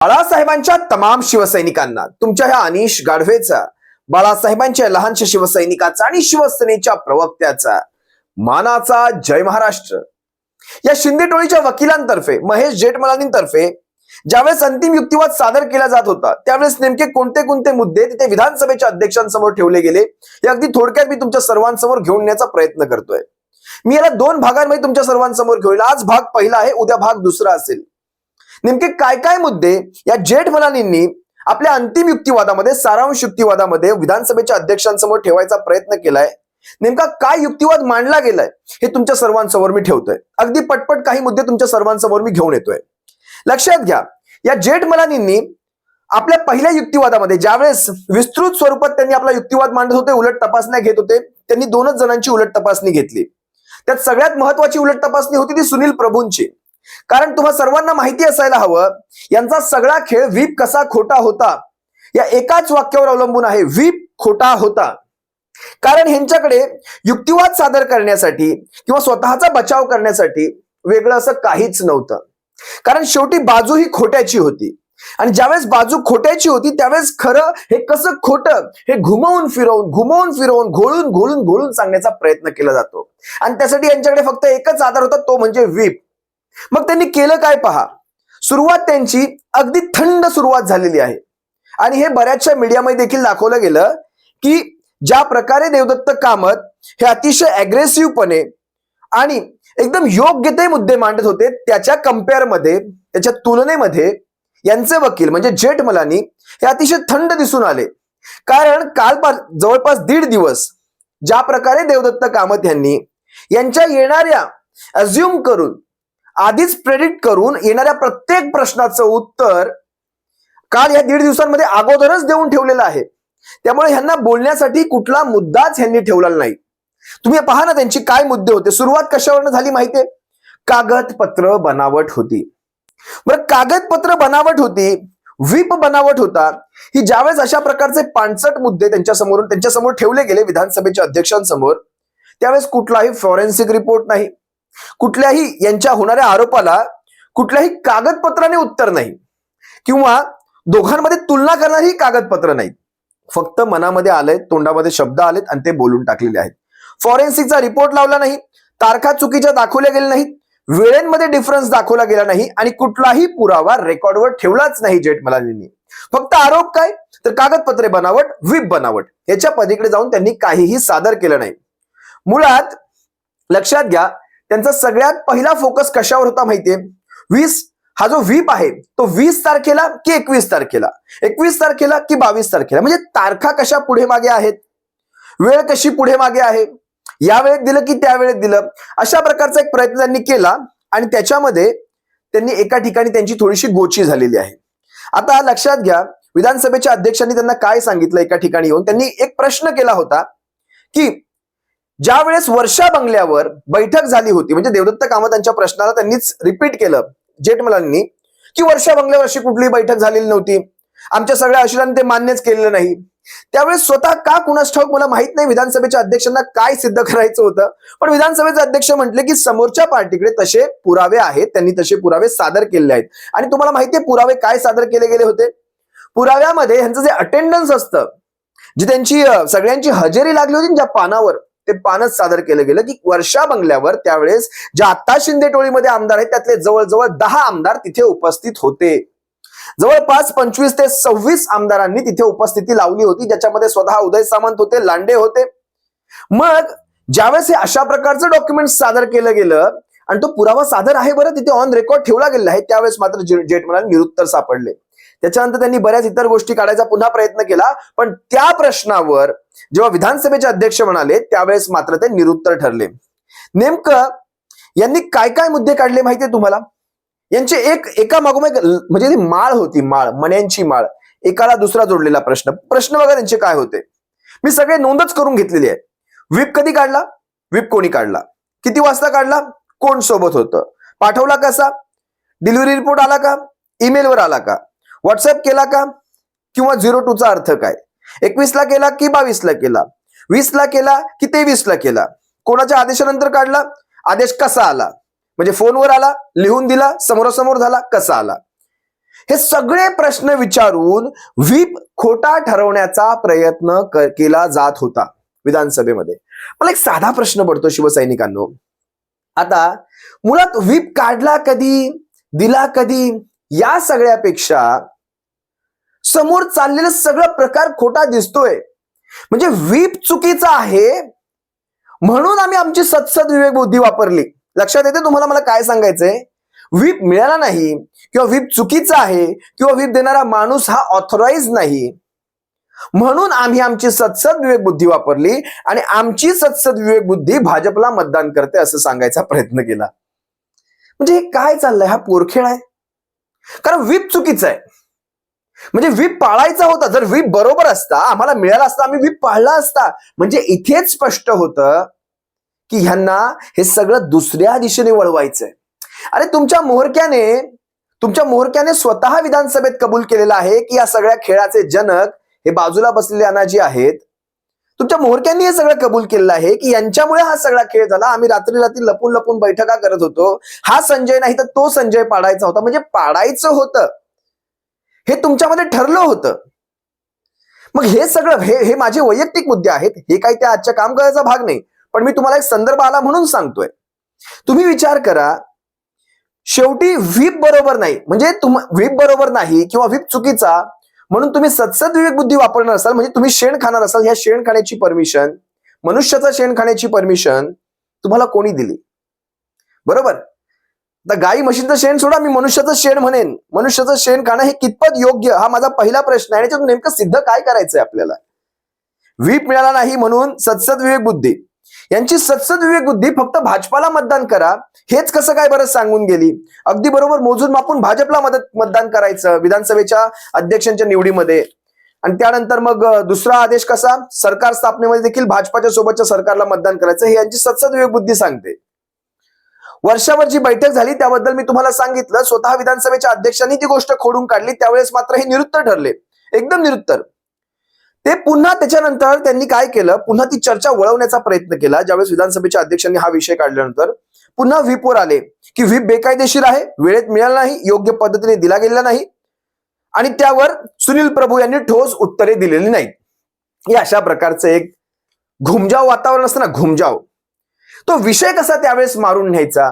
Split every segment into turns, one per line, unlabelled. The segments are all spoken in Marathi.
बाळासाहेबांच्या तमाम शिवसैनिकांना तुमच्या ह्या अनिश गाढवेचा, बाळासाहेबांच्या लहानशा शिवसैनिकाचा आणि शिवसेनेच्या प्रवक्त्याचा मानाचा जय महाराष्ट्र. या शिंदे टोळीच्या वकिलांतर्फे, महेश जेठमलानींतर्फे ज्यावेळेस अंतिम युक्तिवाद सादर केला जात होता त्यावेळेस नेमके कोणते कोणते मुद्दे तिथे विधानसभेच्या अध्यक्षांसमोर ठेवले गेले हे अगदी थोडक्यात मी तुमच्या सर्वांसमोर घेऊन येण्याचा प्रयत्न करतोय. मी याला दोन भागांमध्ये तुमच्या सर्वांसमोर घेऊन, आज भाग पहिला आहे, उद्या भाग दुसरा असेल. नेमके काय काय मुद्दे या जेठमलानींनी आपल्या अंतिम युक्तिवादामध्ये, सारांश युक्तिवादामध्ये विधानसभेच्या अध्यक्षांसमोर ठेवायचा प्रयत्न केलाय, नेमका काय युक्तिवाद मांडला गेलाय हे तुमच्या सर्वांसमोर मी ठेवतोय. अगदी पटपट काही मुद्दे तुमच्या सर्वांसमोर मी घेऊन येतोय. लक्षात घ्या, या जेठमलानींनी आपल्या पहिल्या युक्तिवादामध्ये ज्यावेळेस विस्तृत स्वरूपात त्यांनी आपला युक्तिवाद मांडत होते, उलट तपासण्या घेत होते, त्यांनी दोनच जणांची उलट तपासणी घेतली. त्यात सगळ्यात महत्वाची उलट तपासणी होती ती सुनील प्रभूंची. कारण तुम्हा सर्वांना माहिती असायला हवं, यांचा सगळा खेळ व्हीप कसा खोटा होता या एकाच वाक्यावर अवलंबून आहे. व्हीप खोटा होता. कारण ह्यांच्याकडे युक्तिवाद सादर करण्यासाठी किंवा स्वतःचा बचाव करण्यासाठी वेगळं असं काहीच नव्हतं. कारण शेवटी बाजू ही खोट्याची होती आणि ज्यावेळेस बाजू खोट्याची होती त्यावेळेस खरं हे कसं खोटं हे घुमवून फिरवून घोळून सांगण्याचा प्रयत्न केला जातो. आणि त्यासाठी यांच्याकडे फक्त एकच आधार होता, तो म्हणजे व्हीप. मग त्यांनी केलं काय पहा. सुरुवात त्यांची अगदी थंड सुरुवात झालेली आहे आणि हे बऱ्याचशा मीडियामध्ये देखील दाखवलं गेलं की ज्या प्रकारे देवदत्त कामत हे अतिशय अग्रेसिव्हपणे आणि एकदम योग्य ते मुद्दे मांडत होते, त्याच्या कंपेअरमध्ये, त्याच्या तुलनेमध्ये यांचे वकील म्हणजे जेठमलानी हे अतिशय थंड दिसून आले. कारण काल जवळपास 1.5 दिवस ज्या प्रकारे देवदत्त कामत यांनी यांच्या येणाऱ्या अज्युम करून, आधीच प्रेडिक्ट करून येणाऱ्या प्रत्येक प्रश्नाचं उत्तर काल या 1.5 दिवसांमध्ये अगोदरच देऊन ठेवलेलं आहे. त्यामुळे ह्यांना बोलण्यासाठी कुठला मुद्दाच ह्यांनी ठेवलेला नाही. तुम्ही पहा ना त्यांची काय मुद्दे होते. सुरुवात कशावरनं झाली माहितीये? कागदपत्र बनावट होती. बरं, कागदपत्र बनावट होती, व्हीप बनावट होता. ही ज्यावेळेस अशा प्रकारचे पाणचट मुद्दे त्यांच्यासमोर ठेवले गेले विधानसभेच्या अध्यक्षांसमोर, त्यावेळेस कुठलाही फॉरेन्सिक रिपोर्ट नाही, कुठल्याही यांच्या होणाऱ्या आरोपाला कुठल्याही कागदपत्राने उत्तर नाही किंवा दोघांमध्ये तुलना करणारी कागदपत्र नाही. फक्त मनामध्ये आलंय, तोंडामध्ये शब्द आलेत आणि ते बोलून टाकलेले आहेत. फॉरेन्सिकचा रिपोर्ट लावला नाही, तारखा चुकीच्या दाखवल्या गेल्या नाहीत, वेळेंमध्ये डिफरन्स दाखवला गेला नाही आणि कुठलाही पुरावा रेकॉर्डवर ठेवलाच नाही जेठमलानींनी. फक्त आरोप काय तर कागदपत्रे बनावट, व्हीप बनावट, याच्या पलीकडे जाऊन त्यांनी काहीही सादर केलं नाही. मुळात लक्षात घ्या, त्यांचा सगळ्यात पहिला फोकस कशावर होता माहितीये? हा जो व्हीप आहे तो 20 तारखेला की 21 तारखेला, 21 तारखेला की 22 तारखेला, म्हणजे तारखा कशा पुढे मागे आहेत, वेळ कशी पुढे मागे आहे, या वेळेत दिलं की त्या वेळेत दिलं, अशा प्रकारचा एक प्रयत्न त्यांनी केला आणि त्याच्यामध्ये त्यांनी एका ठिकाणी त्यांची थोडीशी गोची झालेली आहे. आता लक्षात घ्या, विधानसभेच्या अध्यक्षांनी त्यांना काय सांगितलं, एका ठिकाणी येऊन त्यांनी एक प्रश्न केला होता की ज्या वेळेस वर्षा बंगल्यावर बैठक झाली होती, म्हणजे देवदत्त कामतांच्या प्रश्नाला त्यांनीच रिपीट केलं जेठमलानींनी की वर्षा बंगल्यावर अशी कुठली बैठक झालेली नव्हती, आमच्या सगळ्या अशिलांनी ते मान्यच केलेलं नाही. त्यावेळेस स्वतः का कुणास ठाऊक मला माहित नाही विधानसभेच्या अध्यक्षांना काय सिद्ध करायचं होतं, पण विधानसभेचे अध्यक्ष म्हटले की समोरच्या पार्टीकडे तसे पुरावे आहेत, त्यांनी तसे पुरावे सादर केले आहेत. आणि तुम्हाला माहितीये पुरावे काय सादर केले गेले होते? पुराव्यामध्ये ह्यांचं जे अटेंडन्स असतं, जी त्यांची सगळ्यांची हजेरी लागली होती ज्या पानावर, ते पानच सादर केलं गेलं की वर्षा बंगल्यावर त्यावेळेस ज्या आता शिंदे टोळीमध्ये आमदार आहेत त्यातले जवळजवळ 10 आमदार तिथे उपस्थित होते. जवळपास 25 ते 26 आमदारांनी तिथे उपस्थिती लावली होती, ज्याच्यामध्ये स्वतः उदय सामंत होते, लांडे होते. मग ज्यावेळेस हे अशा प्रकारचं डॉक्युमेंट सादर केलं गेलं आणि तो पुरावा सादर आहे, बरं तिथे ऑन रेकॉर्ड ठेवला गेला आहे, त्यावेळेस मात्र जेठमलानी निरुत्तर सापडले. त्याच्यानंतर त्यांनी बऱ्याच इतर गोष्टी काढायचा पुन्हा प्रयत्न केला, पण त्या प्रश्नावर जेव्हा विधानसभेचे अध्यक्ष म्हणाले त्यावेळेस मात्र ते निरुत्तर ठरले. नेमकं यांनी काय काय मुद्दे काढले माहितीये तुम्हाला? यांचे एका मागोमाग म्हणजे ती माळ होती, मण्यांची माळ, एकाला दुसरा जोडलेला प्रश्न बघा त्यांचे काय होते. मी सगळे नोंदच करून घेतलेली आहे. व्हीप कधी काढला, व्हीप कोणी काढला, किती वाजता काढला, कोण सोबत होतं, पाठवला कसा, डिलिव्हरी रिपोर्ट आला का, ईमेलवर आला का, व्हॉट्सअप केला का, किंवा 02 चा अर्थ काय, 21 ला केला की 22 ला केला, 20 ला केला की 23 ला केला, कोणाच्या आदेशानंतर काढला, आदेश कसा आला, म्हणजे फोनवर आला, लिहून दिला, समोरासमोर झाला, कसा आला. हे सगळे प्रश्न विचारून व्हीप खोटा ठरवण्याचा प्रयत्न केला जात होता विधानसभेमध्ये. मला एक साधा प्रश्न पडतो शिवसैनिकांनो, आता मुळात व्हीप काढला कधी, दिला कधी, या सगळ्यापेक्षा समोर चाललेलं सगळं प्रकार खोटा दिसतोय. म्हणजे व्हीप चुकीचा आहे म्हणून आम्ही आमची सत्सद विवेक बुद्धी वापरली. लक्षात येते तुम्हाला मला काय सांगायचंय? व्हीप मिळाला नाही किंवा व्हीप चुकीचा आहे किंवा व्हीप देणारा माणूस हा ऑथराइज नाही म्हणून आम्ही आमची सत्सद विवेक बुद्धी वापरली आणि आमची सत्सद विवेक बुद्धी भाजपला मतदान करते असं सांगायचा प्रयत्न केला. म्हणजे हे काय चाललंय? हा पोरखेळ आहे. कारण व्हीप चुकीचा आहे. म्हणजे व्हीप पाळायचा होता. जर व्हीप बरोबर असता, आम्हाला मिळाला असता, आम्ही व्हीप पाळला असता. म्हणजे इथेच स्पष्ट होतं की ह्यांना हे सगळं दुसऱ्या दिशेने वळवायचंय. अरे तुमच्या मोहरक्याने स्वतः विधानसभेत कबूल केलेलं आहे की या सगळ्या खेळाचे जनक हे बाजूला बसलेले अनाजी आहेत. तुमच्या मोहरक्यांनी हे सगळं कबूल केलेलं आहे की यांच्यामुळे हा सगळा खेळ झाला. आम्ही रात्री रात्री लपून लपून बैठका करत होतो. हा संजय नाही तर तो संजय पाडायचा होता. म्हणजे पाडायचं होतं हे तुमच्यामध्ये ठरलं होतं. मग हे सगळं हे माझे वैयक्तिक मुद्दे आहेत. हे काही त्या आजच्या काम करायचा भाग नाही. पण मी तुम्हाला एक संदर्भ आला म्हणून सांगतोय. तुम्ही विचार करा, शेवटी व्हीप बरोबर नाही म्हणजे व्हीप बरोबर नाही किंवा व्हीप चुकीचा म्हणून तुम्ही सत्सद विवेक बुद्धी वापरणार असाल, म्हणजे तुम्ही शेण खाणार असाल. ह्या शेण खाण्याची परमिशन, मनुष्याचा शेण खाण्याची परमिशन तुम्हाला कोणी दिली? बरोबर. आता गाई म्हशीचं शेण सोडा, मी मनुष्याचं शेण म्हणेन. मनुष्याचं शेण खाणं हे कितपत योग्य, हा माझा पहिला प्रश्न आहे. याच्यातून नेमकं सिद्ध काय करायचंय आपल्याला? व्हीप मिळाला नाही म्हणून सत्सद विवेक बुद्धी, यांची सत्सद विवेक बुद्धी फक्त भाजपाला मतदान करा हेच कसं काय बरं सांगून गेली? अगदी बरोबर मोजून मापून भाजपला मतदान करायचं विधानसभेच्या अध्यक्षांच्या निवडीमध्ये. आणि त्यानंतर मग दुसरा आदेश कसा? सरकार स्थापनेमध्ये देखील भाजपाच्या सोबतच्या सरकारला मतदान करायचं. हे यांची सत्सद विवेक बुद्धी सांगते. वर्षावर जी बैठक झाली त्याबद्दल मी तुम्हाला सांगितलं. स्वतः विधानसभेच्या अध्यक्षांनी ती गोष्ट खोडून काढली. त्यावेळेस मात्र हे निरुत्तर ठरले, एकदम निरुत्तर. ते पुन्हा त्याच्यानंतर त्यांनी काय केलं, पुन्हा ती चर्चा वळवण्याचा प्रयत्न केला. ज्यावेळेस विधानसभेच्या अध्यक्षांनी हा विषय काढल्यानंतर पुन्हा व्हीपवर आले की व्हीप बेकायदेशीर आहे, वेळेत मिळाला नाही, योग्य पद्धतीने दिला गेलेला नाही आणि त्यावर सुनील प्रभू यांनी ठोस उत्तरे दिलेली नाहीत. हे अशा प्रकारचं एक घुमजाव वातावरण असतं ना, घुमजाव. तो विषय कसा त्यावेळेस मारून न्यायचा,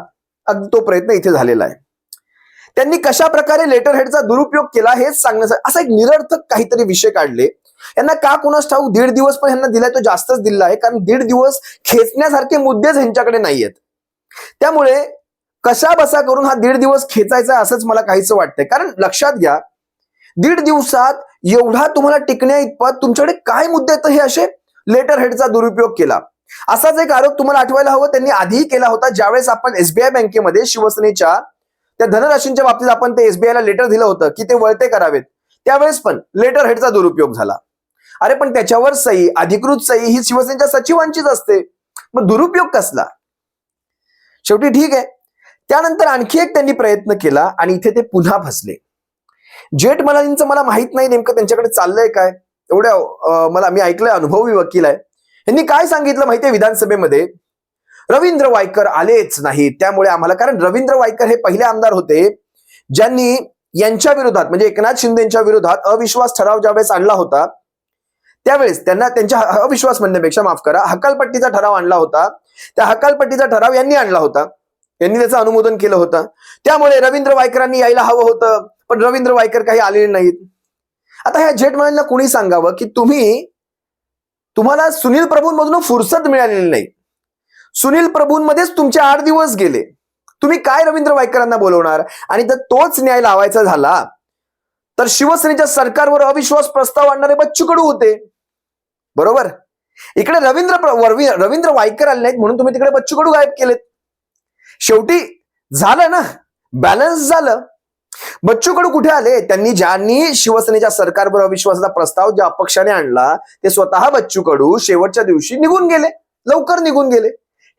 अगदी तो प्रयत्न इथे झालेला आहे. त्यांनी कशा प्रकारे लेटर हेडचा दुरुपयोग केला हेच सांगण्यासाठी असा एक निरर्थक काहीतरी विषय काढले. यांना का कोणास ठाऊक 1.5 दिवस पण यांना दिलाय तो जास्तच दिला आहे. कारण 1.5 दिवस खेचण्यासारखे मुद्देच ह्यांच्याकडे नाहीयेत. त्यामुळे कशा बसा करून हा 1.5 दिवस खेचायचा असंच मला काहीसं वाटतंय. कारण लक्षात घ्या, 1.5 दिवसात एवढा तुम्हाला टिकण्या इतपत तुमच्याकडे काय मुद्दे आहेत हे असे लेटर हेडचा दुरुपयोग केला. असाच एक आरोप तुम्हाला आठवायला हवं त्यांनी आधीही केला होता. ज्यावेळेस आपण एसबीआय बँकेमध्ये शिवसेनेच्या त्या धनराशींच्या बाबतीत आपण ते एसबीआयला लेटर दिलं होतं की ते वळते करावेत, त्यावेळेस पण लेटर हेडचा दुरुपयोग झाला. अरे पण त्याच्यावर सही, अधिकृत सही ही शिवसेनेच्या सचिवांचीच असते, मग दुरुपयोग कसला? शेवटी ठीक आहे. त्यानंतर आणखी एक त्यांनी प्रयत्न केला आणि इथे ते पुन्हा फसले. जेठमलानींचं मला माहित नाही नेमकं त्यांच्याकडे चाललंय काय. एवढ्या मी ऐकलंय, अनुभवी वकील आहे. यांनी काय सांगितलं माहितीये विधानसभेमध्ये? रवींद्र वायकर आलेच नाही त्यामुळे आम्हाला, कारण रवींद्र वायकर हे पहिले आमदार होते ज्यांनी यांच्या विरोधात म्हणजे एकनाथ शिंदेच्या विरोधात अविश्वास ठराव ज्यावेळेस आणला होता त्यावेळेस त्यांना त्यांच्या अविश्वास म्हणण्यापेक्षा माफ करा हकालपट्टीचा ठराव आणला होता. त्या हकालपट्टीचा ठराव यांनी आणला होता, यांनी त्याचं अनुमोदन केलं होतं. त्यामुळे रवींद्र वायकरांनी यायला हवं होतं, पण रवींद्र वायकर काही आलेले नाहीत. आता ह्या जेठमलानींना कोणी सांगावं की तुम्हाला सुनील प्रभूंमधून फुरसत मिळालेली नाही. सुनील प्रभूंमध्येच तुमचे 8 दिवस गेले. तुम्ही काय रवींद्र वायकरांना बोलवणार? आणि जर तोच न्याय लावायचा झाला तर शिवसेनेच्या सरकारवर अविश्वास प्रस्ताव आणणारे बच्चू कडू होते. बरोबर. इकडे रवींद्र वायकर आले नाहीत म्हणून तुम्ही तिकडे बच्चू कडू गायब केलेत. शेवटी झालं ना, बॅलन्स झालं. बच्चू कडू कुठे आले? ज्यांनी शिवसेनेच्या सरकारवर अविश्वासाचा प्रस्ताव ज्या अपक्षाने आणला ते स्वतः बच्चू कडू शेवटच्या दिवशी निघून गेले, लवकर निघून गेले.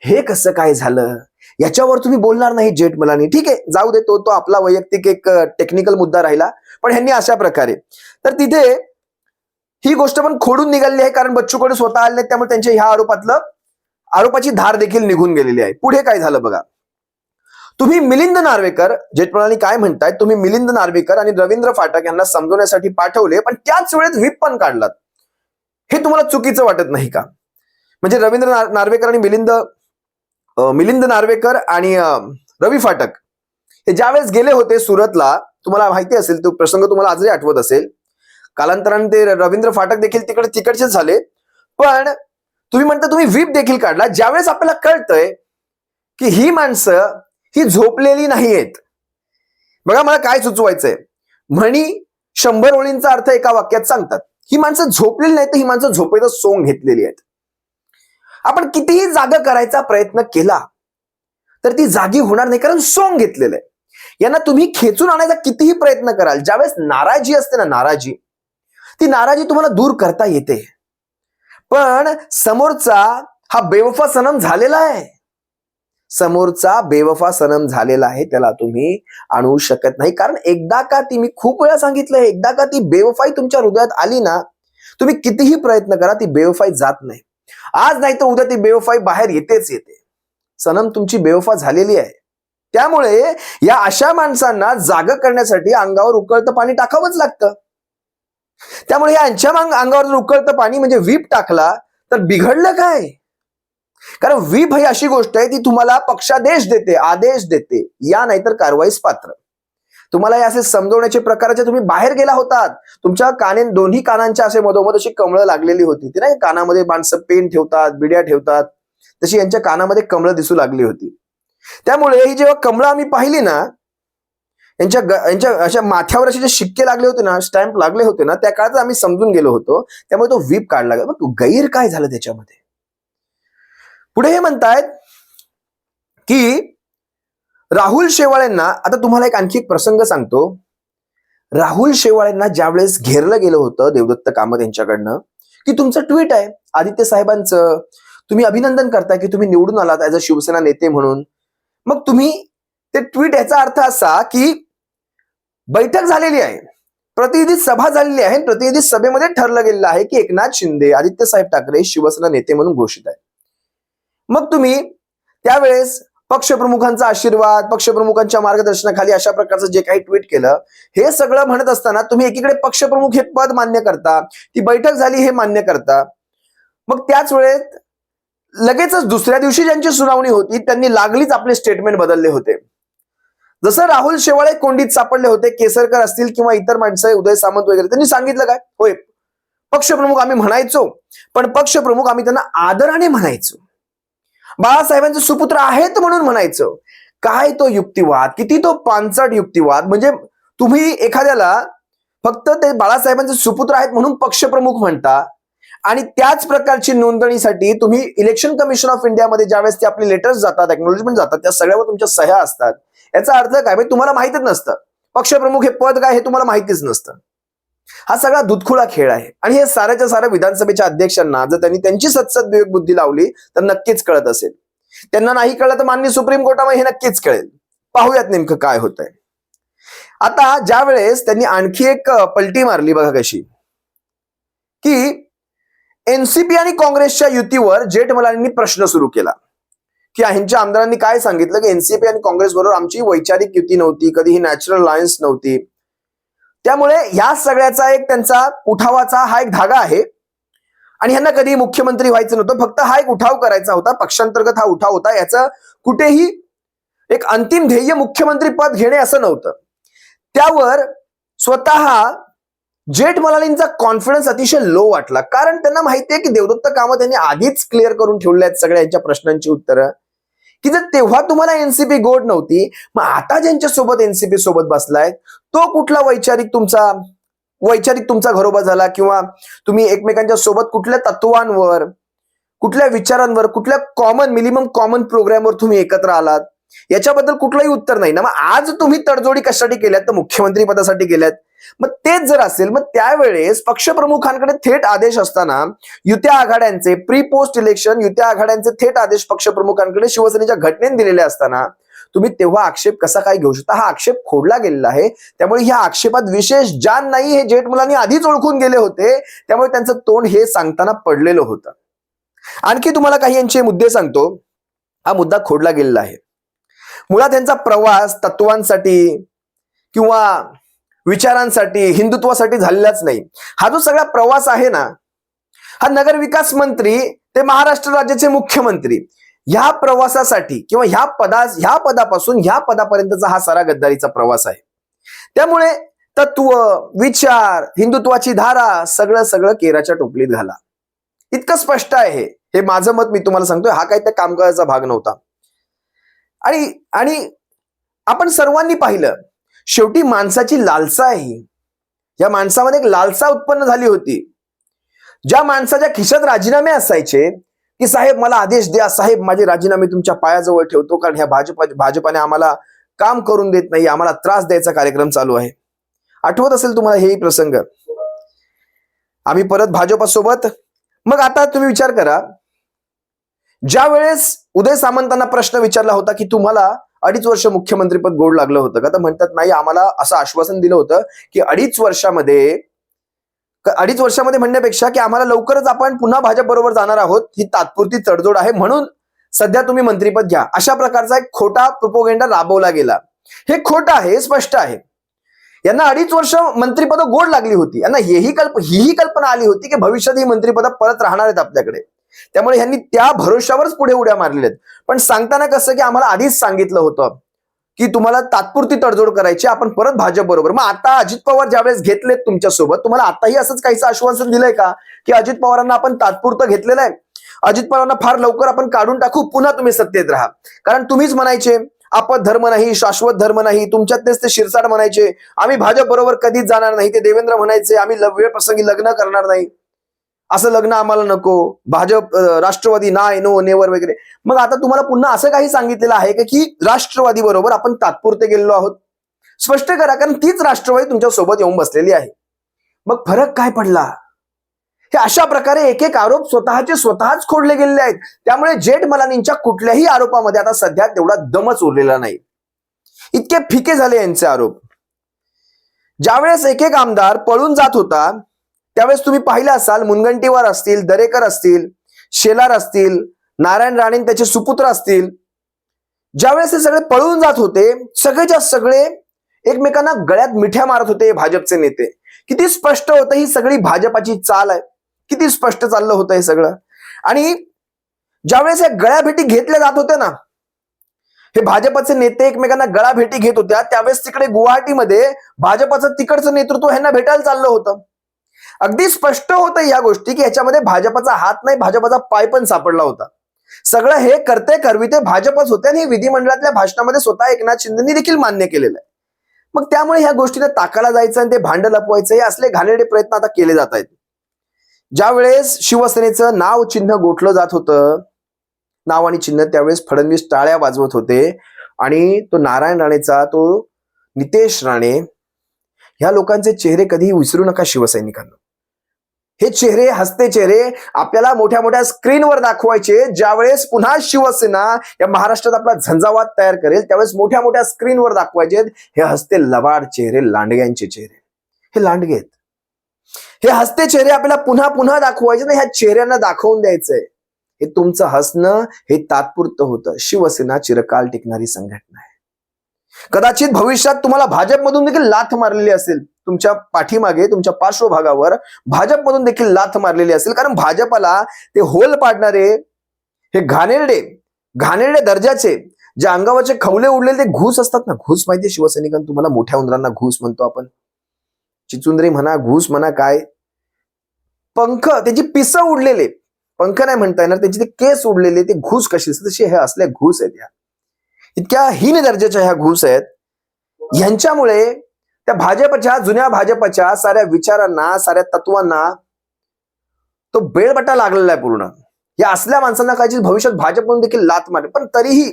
हे कसं काय झालं याच्यावर तुम्ही बोलणार नाही जेठमलानी. ठीक आहे, जाऊ दे, तो आपला वैयक्तिक एक टेक्निकल मुद्दा राहिला. पण ह्यांनी अशा प्रकारे तर तिथे ही गोष्ट पण खोडून निघाली आहे, कारण बच्चू कडू स्वतः आले नाहीत त्यामुळे त्यांच्या ह्या आरोपाची धार देखील निघून गेलेली आहे. पुढे काय झालं बघा. तुम्ही मिलिंद नार्वेकर, जेठमलानी काय म्हणताय, तुम्ही मिलिंद नार्वेकर आणि रवींद्र फाटक यांना समजवण्यासाठी पाठवले, पण त्याच वेळेत व्हीप पण काढलात. हे तुम्हाला चुकीचं वाटत नाही का? म्हणजे रवींद्र नार्वेकर आणि मिलिंद नार्वेकर आणि रवी फाटक हे ज्यावेळेस गेले होते सुरतला, तुम्हाला माहिती असेल तो प्रसंग, तुम्हाला आजही आठवत असेल. कालांतराने ते रवींद्र फाटक देखील तिकडचेच झाले. पण तुम्ही म्हणता तुम्ही व्हीप देखील काढला. ज्यावेळेस आपल्याला कळतंय की ही माणसं ही झोपलेली नाहीयेत. बघा, मला काय सुचवायचंय, म्हणी 100 ओळींचा अर्थ एका वाक्यात सांगतात. ही माणसं झोपलेली नाहीत, ही माणसं झोपेचं सोंग घेतलेली आहेत. आपण कितीही जागा करायचा प्रयत्न केला तर ती जागी होणार नाही, कारण सोंग घेतलेलं आहे. यांना तुम्ही खेचून आणायचा कितीही प्रयत्न कराल, ज्यावेळेस नाराजी असते ना, नाराजी, ती नाराजी तुम्हाला दूर करता येते. पण समोरचा हा बेवफा सनम झालेला आहे, समोरचा बेवफा सनम झालेला आहे, त्याला तुम्ही आणू शकत नाही. कारण एकदा का ती, मी खूप वेळा सांगितलंय, एकदा का ती बेवफाई तुमच्या हृदयात आली ना, तुम्ही कितीही प्रयत्न करा, ती बेवफाई जात नाही. आज नाही तर उद्या ती बेवफाई बाहेर येतेच येते. सनम तुमची बेवफा झालेली आहे. त्यामुळे या अशा माणसांना जाग करण्यासाठी अंगावर उकळतं पाणी टाकावंच लागतं. त्यामुळे यांच्या अंगावर जर उकळतं पाणी म्हणजे व्हीप टाकला तर बिघडलं काय? कारण व्हीप ही अशी गोष्ट आहे ती तुम्हाला पक्षादेश देते, आदेश देते, या नाहीतर कारवाईस पात्र. तुम्हाला असे समजवण्याचे प्रकाराचे, तुम्ही बाहेर गेला होतात, तुमच्या दोन्ही कानांच्या असे मधोमध अशी कमळं लागलेली होती. ती नाही, कानामध्ये माणसं पेन ठेवतात, बिड्या ठेवतात, तशी यांच्या कानामध्ये कमळं दिसू लागली होती. त्यामुळे ही जेव्हा कमळं आम्ही पाहिली ना, यांच्या अशा माथ्यावर असे जे शिक्के लागले होते ना, स्टॅम्प लागले होते ना, त्या काळात आम्ही समजून गेलो होतो. त्यामुळे तो व्हीप काढला गेला. मग गैर काय झालं त्याच्यामध्ये? पुढे हे म्हणतायत की राहुल शेवाळेंना, आता तुम्हाला आणखी एक प्रसंग सांगतो. राहुल शेवाळेंना ज्यावेळेस घेरलं गेलं होतं देवदत्त कामत यांच्याकडनं, की तुमचं ट्विट आहे आदित्य साहेबांचं, तुम्ही अभिनंदन करताय की तुम्ही निवडून आलात ऍज अ शिवसेना नेते म्हणून. मग तुम्ही ते ट्विट, याचा अर्थ असा की बैठक झालेली आहे, प्रतिनिधी सभा झालेली आहे, प्रतिनिधी सभेमध्ये ठरलं गेलेलं आहे की एकनाथ शिंदे, आदित्य साहेब ठाकरे शिवसेना नेते म्हणून घोषित आहे. मग तुम्ही त्यावेळेस पक्षप्रमुखांचा आशीर्वाद, पक्षप्रमुखांच्या मार्गदर्शनाखाली अशा प्रकारचं जे काही ट्विट केलं, हे सगळं म्हणत असताना तुम्ही एकीकडे पक्षप्रमुख हे पद मान्य करता, ती बैठक झाली हे मान्य करता. मग त्याच वेळेत लगेचच दुसऱ्या दिवशी ज्यांची सुनावणी होती त्यांनी लागलीच आपले स्टेटमेंट बदलले होते. जसं राहुल शेवाळे कोंडीत सापडले होते, केसरकर असतील किंवा इतर माणसं, उदय सामंत वगैरे, त्यांनी सांगितलं काय, होय पक्षप्रमुख आम्ही म्हणायचो, पण पक्षप्रमुख आम्ही त्यांना आदराने म्हणायचो, बाळासाहेबांचे सुपुत्र आहेत म्हणून म्हणायचं. काय तो युक्तिवाद, किती तो पानचट युक्तिवाद. म्हणजे तुम्ही एखाद्याला फक्त ते बाळासाहेबांचे सुपुत्र आहेत म्हणून पक्षप्रमुख म्हणता, आणि त्याच प्रकारची नोंदणीसाठी तुम्ही इलेक्शन कमिशन ऑफ इंडियामध्ये ज्यावेळेस ते आपले लेटर्स जातात, एक्नॉलेजमेंट जातात, त्या सगळ्यावर तुमच्या सह्या असतात. याचा अर्थ काय? तुम्हाला माहितीच नसतं पक्षप्रमुख हे पद काय, हे तुम्हाला माहितीच नसतं. हा सगळा दुधखुळा खेळ आहे. आणि हे साऱ्याच्या साऱ्या विधानसभेच्या अध्यक्षांना जर त्यांनी त्यांची सत्सद विवेक बुद्धी लावली तर नक्कीच कळत असेल. त्यांना नाही कळलं तर माननीय सुप्रीम कोर्टामध्ये हे नक्कीच कळेल. पाहूयात नेमकं काय होतंय. आता ज्या वेळेस त्यांनी आणखी एक पलटी मारली बघा कशी, की एनसीपी आणि काँग्रेसच्या युतीवर जेठमलानींनी प्रश्न सुरू केला की ह्यांच्या आमदारांनी काय सांगितलं की एनसीपी आणि काँग्रेस बरोबर आमची वैचारिक युती नव्हती, कधी ही नॅचरल अलायन्स नव्हती. त्यामुळे ह्या सगळ्याचा एक त्यांचा उठावाचा हा एक धागा आहे, आणि ह्यांना कधी मुख्यमंत्री व्हायचं नव्हतं, फक्त हा एक उठाव करायचा होता, पक्षांतर्गत हा उठाव होता. याचं कुठेही एक अंतिम ध्येय मुख्यमंत्री पद घेणे असं नव्हतं. त्यावर स्वतः जेठमलानींचा कॉन्फिडन्स अतिशय लो वाटला, कारण त्यांना माहितीये की देवदत्त कामत यांनी आधीच क्लिअर करून ठेवले आहेत सगळ्यांच्या प्रश्नांची उत्तरं, की जर तेव्हा तुम्हाला एनसीपी गोड नव्हती, मग आता ज्यांच्या सोबत एनसीपी सोबत बसलाय तो कुठला वैचारिक तुमचा घरोबा झाला, किंवा तुम्ही एकमेकांच्या सोबत कुठल्या तत्वांवर, कुठल्या विचारांवर, कुठल्या मिनिमम कॉमन प्रोग्रामवर तुम्ही एकत्र आलात, याच्याबद्दल कुठलंही उत्तर नाही ना. मग आज तुम्ही तडजोडी कशासाठी केल्यात? तर मुख्यमंत्री पदासाठी केल्यात. मग तेच जर असेल, मग त्यावेळेस पक्षप्रमुखांकडे थेट आदेश असताना, युत्या आघाड्यांचे प्री पोस्ट इलेक्शन युत्या आघाड्यांचे थेट आदेश पक्षप्रमुखांकडे शिवसेनेच्या घटनेने दिलेले असताना तुम्ही तेव्हा आक्षेप कसा काय घेऊ शकता? हा आक्षेप खोडला गेलेला आहे. त्यामुळे ह्या आक्षेपात विशेष जाण नाही हे जेठमलानी आधीच ओळखून गेले होते. त्यामुळे त्यांचं तोंड हे सांगताना पडलेलं होतं. आणखी तुम्हाला काही यांचे मुद्दे सांगतो. हा मुद्दा खोडला गेलेला आहे. मुळात यांचा प्रवास तत्वांसाठी किंवा विचारांसाठी, हिंदुत्वासाठी झालेलाच नाही. हा जो सगळा प्रवास आहे ना, हा नगर विकास मंत्री ते महाराष्ट्र राज्याचे मुख्यमंत्री ह्या प्रवासासाठी किंवा ह्या पदापासून ह्या पदापर्यंतचा हा सारा गद्दारीचा प्रवास आहे. त्यामुळे तत्व, विचार, हिंदुत्वाची धारा सगळं सगळं केराच्या टोपलीत घाला. इतकं स्पष्ट आहे हे माझं मत मी तुम्हाला सांगतोय. हा काही त्या कामकाजाचा भाग नव्हता. आणि आपण सर्वांनी पाहिलं, शेवटी माणसाची लालसा आहे. या माणसामध्ये एक लालसा उत्पन्न झाली होती. ज्या माणसाच्या खिशात राजीनामे असायचे की साहेब मला आदेश द्या, साहेब माझे राजीनामे तुमच्या पायाजवळ ठेवतो, कारण ह्या भाजपाने आम्हाला काम करून देत नाही, आम्हाला त्रास द्यायचा कार्यक्रम चालू आहे. आठवत असेल तुम्हाला हेही प्रसंग. आम्ही परत भाजपासोबत. मग आता तुम्ही विचार करा, ज्या वेळेस उदय सामंतांना प्रश्न विचारला होता की तुम्हाला 2.5 वर्ष मुख्यमंत्रीपद गोड लागलं होतं का, तर म्हणतात नाही, आम्हाला असं आश्वासन दिलं होतं की 2.5 वर्षामध्ये म्हणण्यापेक्षा की आम्हाला लवकरच आपण पुन्हा भाजप बरोबर जाणार आहोत, ही तात्पुरती तडजोड आहे, म्हणून सध्या तुम्ही मंत्रीपद घ्या. अशा प्रकारचा एक खोटा प्रोपोगेंडा राबवला गेला. हे खोटं आहे, स्पष्ट आहे. यांना 2.5 वर्ष मंत्रिपद गोड लागली होती. यांना हीही कल्पना आली होती की भविष्यात ही मंत्रिपद परत राहणार आहेत आपल्याकडे. त्यामुळे यांनी त्या भरोशावरच पुढे उड्या मारलेल्या आहेत. पण सांगताना कसं की आम्हाला आधीच सांगितलं होतं की तुम्हाला तात्पुरती तडजोड करायची, आपण परत भाजप बरोबर. मग आता अजित पवार ज्यावेळेस घेतलेत तुमच्यासोबत, तुम्हाला आताही असंच काहीचं आश्वासन दिलंय का की अजित पवारांना आपण तात्पुरतं घेतलेलं आहे, अजित पवारांना फार लवकर आपण काढून टाकू, पुन्हा तुम्ही सत्तेत राहा. कारण तुम्हीच म्हणायचे आपत धर्म नाही, शाश्वत धर्म नाही. तुमच्यातलेच ते शिरसाट म्हणायचे आम्ही भाजप बरोबर कधीच जाणार नाही. ते देवेंद्र म्हणायचे आम्ही वेळ प्रसंगी लग्न करणार नाही, असं लग्न आम्हाला नको, भाजप राष्ट्रवादी नाय, नो, नेवर वगैरे. मग आता तुम्हाला पुन्हा असं काही सांगितलेलं आहे की राष्ट्रवादी बरोबर आपण तात्पुरते गेलेलो आहोत? स्पष्ट करा, कारण तीच राष्ट्रवादी तुमच्या सोबत येऊन बसलेली आहे. मग फरक काय पडला? हे अशा प्रकारे एक एक आरोप स्वतःच खोडले गेलेले आहेत. त्यामुळे जेठमलानींच्या कुठल्याही आरोपामध्ये आता सध्या तेवढा दमच उरलेला नाही. इतके फिके झाले यांचे आरोप. ज्यावेळेस एक एक आमदार पळून जात होता त्यावेळेस तुम्ही पाहिलं असाल, मुनगंटीवार असतील, दरेकर असतील, शेलार असतील, नारायण राणे त्याचे सुपुत्र असतील, ज्यावेळेस हे सगळे पळून जात होते, सगळेच्या सगळे एकमेकांना गळ्यात मिठ्या मारत होते भाजपचे नेते. किती स्पष्ट होतं ही सगळी भाजपाची चाल आहे, किती स्पष्ट चाललं होतं हे सगळं. आणि ज्यावेळेस हे गळ्याभेटी घेतल्या जात होत्या ना, हे भाजपाचे नेते एकमेकांना गळाभेटी घेत होत्या, त्यावेळेस तिकडे गुवाहाटीमध्ये भाजपाचं तिकडचं नेतृत्व ह्यांना भेटायला चाललं होतं. अगदी स्पष्ट होतं या गोष्टी की ह्याच्यामध्ये भाजपाचा हात नाही, भाजपाचा पाय पण सापडला होता. सगळं हे करते करविते भाजपच होते आणि हे विधिमंडळातल्या भाषणामध्ये स्वतः एकनाथ शिंदेनी देखील मान्य केलेलं आहे. मग त्यामुळे ह्या गोष्टीला ताकाला जायचं आणि ते भांड लपवायचं, हे असले घाणेरडे प्रयत्न आता केले जात आहेत. ज्या वेळेस शिवसेनेचं नाव चिन्ह गोठलं जात होतं, नाव आणि चिन्ह, त्यावेळेस फडणवीस टाळ्या वाजवत होते. आणि तो नारायण राणेचा, तो नितेश राणे, ह्या लोकांचे चेहरे कधीही विसरू नका शिवसैनिकांना. हे चेहरे, हसते चेहरे आपल्याला मोठ्या मोठ्या स्क्रीनवर दाखवायचे. ज्यावेळेस पुन्हा शिवसेना या महाराष्ट्रात आपला झंझावात तयार करेल त्यावेळेस मोठ्या मोठ्या स्क्रीनवर दाखवायचे हे हसते लबाड चेहरे, लांडग्यांचे चेहरे. हे लांडगे आहेत. हे हसते चेहरे आपल्याला पुन्हा पुन्हा दाखवायचे ना, ह्या चेहऱ्यांना दाखवून द्यायचंय हे तुमचं हसणं हे तात्पुरतं होतं. शिवसेना चिरकाल टिकणारी संघटना आहे. कदाचित भविष्यात तुम्हाला भाजपमधून देखील लाथ मारलेली असेल, तुमच्या पाठीमागे, तुमच्या पार्श्वभागावर भाजपमधून देखील लाथ मारलेली असेल. कारण भाजपला ते होल पाडणारे, हे घाणेरडे दर्जाचे, जे अंगावरचे खवले उडलेले ते घूस असतात ना, घूस माहितीये शिवसैनिकांना तुम्हाला? मोठ्या उंदरांना घूस म्हणतो आपण, चिचुंद्री म्हणा, घूस म्हणा, काय पंख, त्याची पिसं उडलेले, पंख नाही म्हणता येणार, त्याचे ते केस उडलेले, ते घूस कशी असते तसे हे असले घूस आहेत. या इतक्या हीन दर्जाच्या ह्या घूस आहेत. ह्यांच्यामुळे त्या भाजपच्या, जुन्या भाजपच्या साऱ्या विचारांना, साऱ्या तत्वांना तो बेळबट्टा लागलेला आहे पूर्ण. या असल्या माणसांना काहीच भविष्यात भाजप म्हणून देखील लाथ मारली. पण तरीही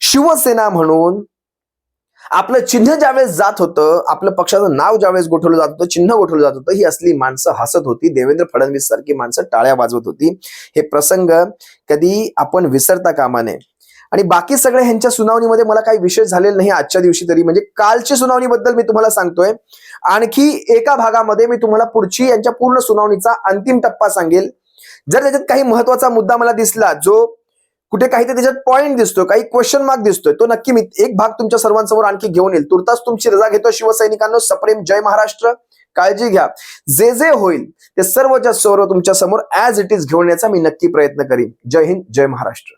शिवसेना म्हणून आपलं चिन्ह ज्यावेळेस जात होतं, आपलं पक्षाचं नाव ज्यावेळेस गोठवलं जात होतं, चिन्ह गोठवलं जात होतं, ही असली माणसं हसत होती. देवेंद्र फडणवीस सारखी माणसं टाळ्या वाजवत होती. हे प्रसंग कधी आपण विसरता कामा नये. आणि बाकी सगळे ह्यांच्या सुनावणीमध्ये मला काही विशेष झालेला नाही आजच्या दिवशी तरी. म्हणजे कालच्या सुनावणीबद्दल मी तुम्हाला सांगतोय. आणखी एका भागामध्ये मी तुम्हाला पुढची यांच्या पूर्ण सुनावणीचा अंतिम टप्पा सांगेल. जर त्याच्यात काही महत्वाचा मुद्दा मला दिसला जो कुठे काहीतरी त्याच्यात पॉइंट दिसतोय, काही क्वेश्चन मार्क दिसतोय, तो नक्की मी एक भाग तुमच्या सर्वांसमोर आणखी घेऊन येईल. तुर्तास तुमची रजा घेतो शिवसैनिकांनो. सप्रेम जय महाराष्ट्र. काळजी घ्या. जे जे होईल ते सर्वच्या सर्व तुमच्या समोर ऍज इट इज घेऊन येण्याचा मी नक्की प्रयत्न करीन. जय हिंद, जय महाराष्ट्र.